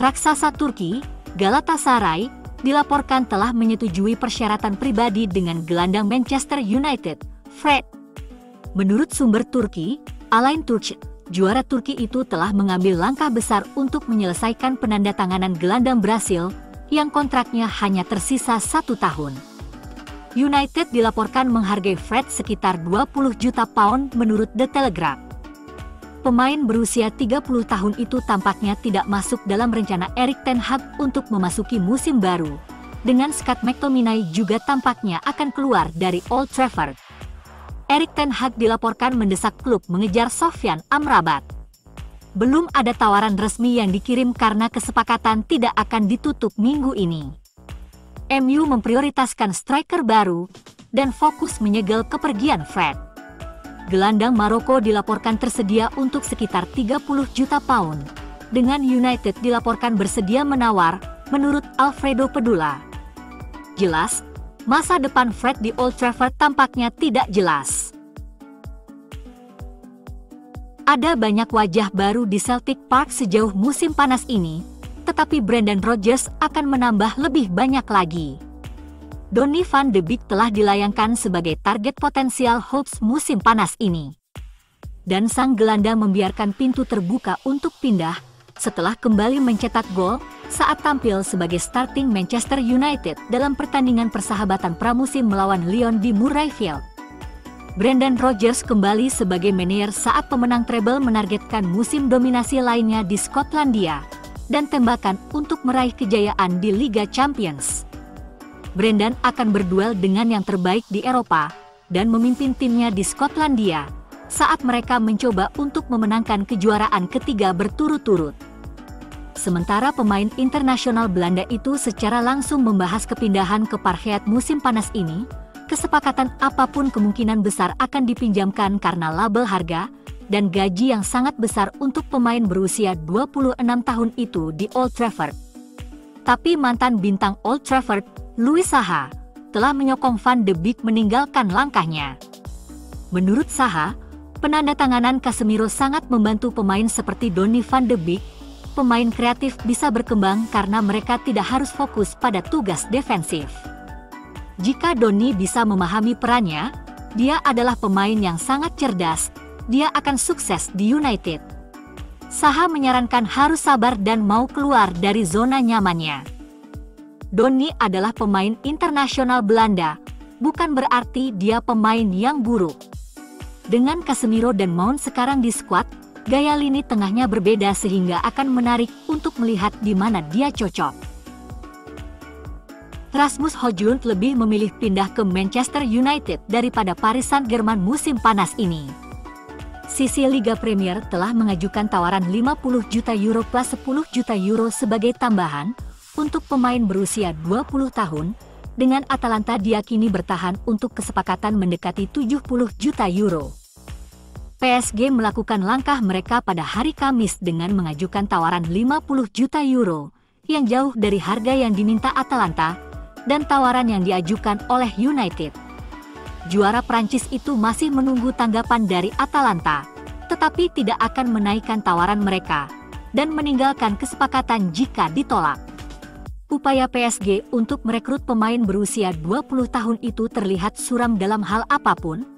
Raksasa Turki, Galatasaray, dilaporkan telah menyetujui persyaratan pribadi dengan gelandang Manchester United, Fred. Menurut sumber Turki, Alain Turch, juara Turki itu telah mengambil langkah besar untuk menyelesaikan penandatanganan gelandang Brasil yang kontraknya hanya tersisa 1 tahun. United dilaporkan menghargai Fred sekitar 20 juta pound menurut The Telegraph. Pemain berusia 30 tahun itu tampaknya tidak masuk dalam rencana Erik ten Hag untuk memasuki musim baru. Dengan Scott McTominay juga tampaknya akan keluar dari Old Trafford. Erik ten Hag dilaporkan mendesak klub mengejar Sofyan Amrabat. Belum ada tawaran resmi yang dikirim karena kesepakatan tidak akan ditutup minggu ini. MU memprioritaskan striker baru dan fokus menyegel kepergian Fred. Gelandang Maroko dilaporkan tersedia untuk sekitar 30 juta pound. Dengan United dilaporkan bersedia menawar, menurut Alfredo Pedula. Jelas, masa depan Fred di Old Trafford tampaknya tidak jelas. Ada banyak wajah baru di Celtic Park sejauh musim panas ini, tetapi Brendan Rodgers akan menambah lebih banyak lagi. Donny van de Beek telah dilayangkan sebagai target potensial Hawks musim panas ini. Dan sang gelandang membiarkan pintu terbuka untuk pindah setelah kembali mencetak gol saat tampil sebagai starting Manchester United dalam pertandingan persahabatan pramusim melawan Lyon di Murrayfield. Brendan Rodgers kembali sebagai manajer saat pemenang treble menargetkan musim dominasi lainnya di Skotlandia dan tembakan untuk meraih kejayaan di Liga Champions. Brendan akan berduel dengan yang terbaik di Eropa dan memimpin timnya di Skotlandia saat mereka mencoba untuk memenangkan kejuaraan ketiga berturut-turut. Sementara pemain internasional Belanda itu secara langsung membahas kepindahan ke Parkhead musim panas ini, kesepakatan apapun kemungkinan besar akan dipinjamkan karena label harga dan gaji yang sangat besar untuk pemain berusia 26 tahun itu di Old Trafford. Tapi mantan bintang Old Trafford, Louis Saha, telah menyokong Van de Beek meninggalkan langkahnya. Menurut Saha, penandatanganan Casemiro sangat membantu pemain seperti Donny van de Beek. Pemain kreatif bisa berkembang karena mereka tidak harus fokus pada tugas defensif. Jika Donny bisa memahami perannya, dia adalah pemain yang sangat cerdas, dia akan sukses di United. Saha menyarankan harus sabar dan mau keluar dari zona nyamannya. Donny adalah pemain internasional Belanda, bukan berarti dia pemain yang buruk. Dengan Casemiro dan Mount sekarang di skuad, gaya lini tengahnya berbeda sehingga akan menarik untuk melihat di mana dia cocok. Rasmus Højlund lebih memilih pindah ke Manchester United daripada Paris Saint-Germain musim panas ini. Sisi Liga Premier telah mengajukan tawaran 50 juta euro plus 10 juta euro sebagai tambahan untuk pemain berusia 20 tahun, dengan Atalanta diyakini bertahan untuk kesepakatan mendekati 70 juta euro. PSG melakukan langkah mereka pada hari Kamis dengan mengajukan tawaran 50 juta euro, yang jauh dari harga yang diminta Atalanta, dan tawaran yang diajukan oleh United. Juara Prancis itu masih menunggu tanggapan dari Atalanta, tetapi tidak akan menaikkan tawaran mereka, dan meninggalkan kesepakatan jika ditolak. Upaya PSG untuk merekrut pemain berusia 20 tahun itu terlihat suram dalam hal apapun.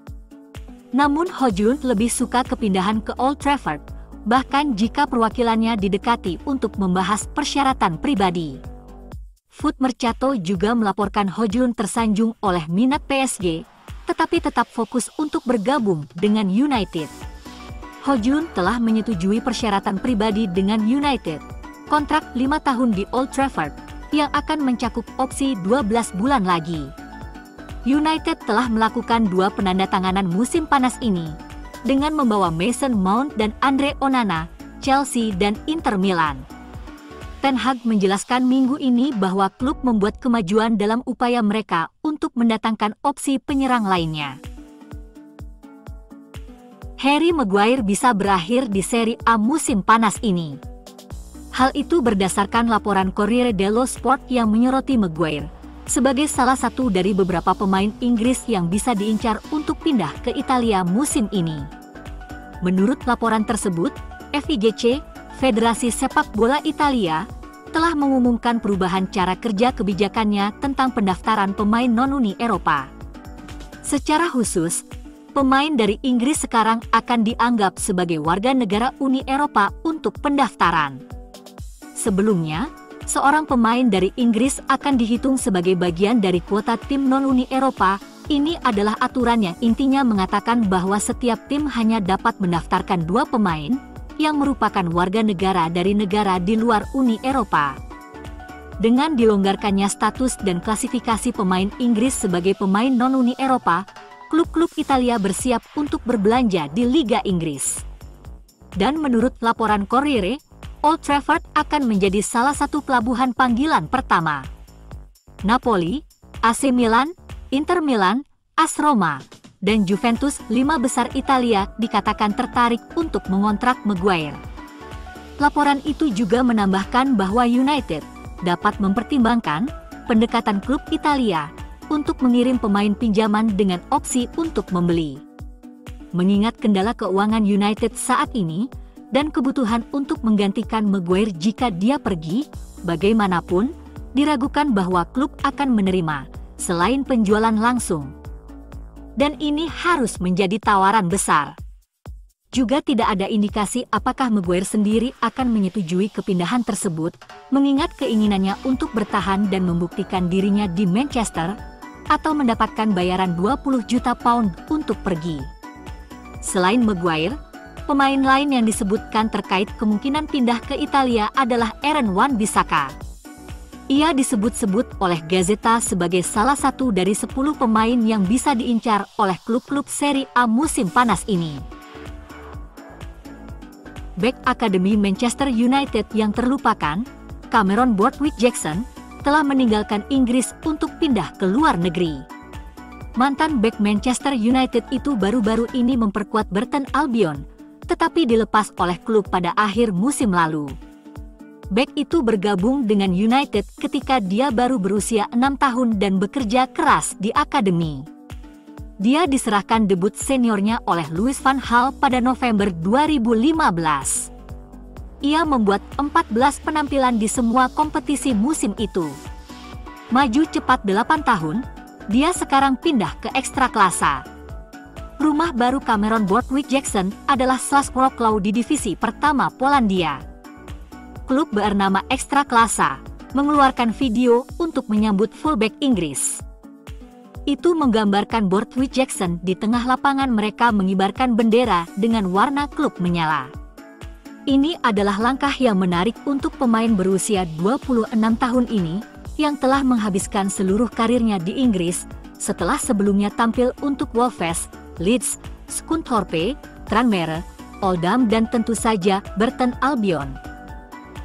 Namun Højlund lebih suka kepindahan ke Old Trafford, bahkan jika perwakilannya didekati untuk membahas persyaratan pribadi. Foot Mercato juga melaporkan Højlund tersanjung oleh minat PSG, tetapi tetap fokus untuk bergabung dengan United. Højlund telah menyetujui persyaratan pribadi dengan United, kontrak 5 tahun di Old Trafford, yang akan mencakup opsi 12 bulan lagi. United telah melakukan 2 penandatanganan musim panas ini, dengan membawa Mason Mount dan Andre Onana, Chelsea dan Inter Milan. Ten Hag menjelaskan minggu ini bahwa klub membuat kemajuan dalam upaya mereka untuk mendatangkan opsi penyerang lainnya. Harry Maguire bisa berakhir di Serie A musim panas ini. Hal itu berdasarkan laporan Corriere dello Sport yang menyoroti Maguire sebagai salah satu dari beberapa pemain Inggris yang bisa diincar untuk pindah ke Italia musim ini. Menurut laporan tersebut, FIGC, Federasi Sepak Bola Italia, telah mengumumkan perubahan cara kerja kebijakannya tentang pendaftaran pemain non-Uni Eropa. Secara khusus, pemain dari Inggris sekarang akan dianggap sebagai warga negara Uni Eropa untuk pendaftaran. Sebelumnya, seorang pemain dari Inggris akan dihitung sebagai bagian dari kuota tim non-Uni Eropa. Ini adalah aturan yang intinya mengatakan bahwa setiap tim hanya dapat mendaftarkan 2 pemain yang merupakan warga negara dari negara di luar Uni Eropa. Dengan dilonggarkannya status dan klasifikasi pemain Inggris sebagai pemain non-Uni Eropa, klub-klub Italia bersiap untuk berbelanja di Liga Inggris. Dan menurut laporan Corriere, Old Trafford akan menjadi salah satu pelabuhan panggilan pertama. Napoli, AC Milan, Inter Milan, AS Roma, dan Juventus, 5 besar Italia, dikatakan tertarik untuk mengontrak Maguire. Laporan itu juga menambahkan bahwa United dapat mempertimbangkan pendekatan klub Italia untuk mengirim pemain pinjaman dengan opsi untuk membeli. Mengingat kendala keuangan United saat ini dan kebutuhan untuk menggantikan Maguire jika dia pergi, bagaimanapun diragukan bahwa klub akan menerima selain penjualan langsung. Dan ini harus menjadi tawaran besar. Juga tidak ada indikasi apakah Maguire sendiri akan menyetujui kepindahan tersebut, mengingat keinginannya untuk bertahan dan membuktikan dirinya di Manchester, atau mendapatkan bayaran 20 juta pound untuk pergi. Selain Maguire, pemain lain yang disebutkan terkait kemungkinan pindah ke Italia adalah Aaron Wan-Bissaka. Ia disebut-sebut oleh Gazzetta sebagai salah satu dari 10 pemain yang bisa diincar oleh klub-klub Serie A musim panas ini. Bek Akademi Manchester United yang terlupakan, Cameron Borthwick-Jackson, telah meninggalkan Inggris untuk pindah ke luar negeri. Mantan bek Manchester United itu baru-baru ini memperkuat Burton Albion, tetapi dilepas oleh klub pada akhir musim lalu. Bek itu bergabung dengan United ketika dia baru berusia 6 tahun dan bekerja keras di akademi. Dia diserahkan debut seniornya oleh Louis van Gaal pada November 2015. Ia membuat 14 penampilan di semua kompetisi musim itu. Maju cepat 8 tahun, dia sekarang pindah ke ekstraklasa. Rumah baru Cameron Borthwick-Jackson adalah Slavia Wrocław di divisi pertama Polandia. Klub bernama Ekstraklasa mengeluarkan video untuk menyambut fullback Inggris. Itu menggambarkan Borthwick-Jackson di tengah lapangan mereka mengibarkan bendera dengan warna klub menyala. Ini adalah langkah yang menarik untuk pemain berusia 26 tahun ini yang telah menghabiskan seluruh karirnya di Inggris setelah sebelumnya tampil untuk Wolves, Leeds, Scunthorpe, Tranmere, Oldham dan tentu saja Burton Albion.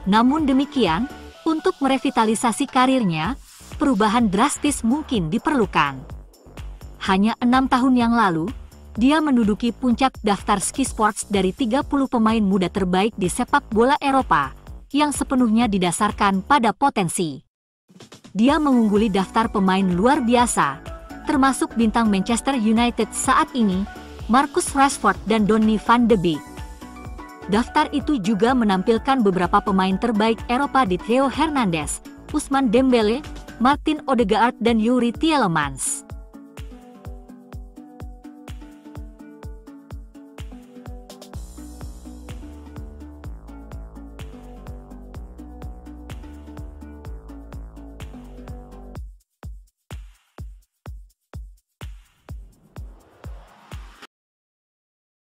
Namun demikian, untuk merevitalisasi karirnya, perubahan drastis mungkin diperlukan. Hanya 6 tahun yang lalu, dia menduduki puncak daftar Sky Sports dari 30 pemain muda terbaik di sepak bola Eropa, yang sepenuhnya didasarkan pada potensi. Dia mengungguli daftar pemain luar biasa, termasuk bintang Manchester United saat ini, Marcus Rashford dan Donny van de Beek. Daftar itu juga menampilkan beberapa pemain terbaik Eropa di Theo Hernandez, Ousmane Dembele, Martin Odegaard dan Yuri Tielemans.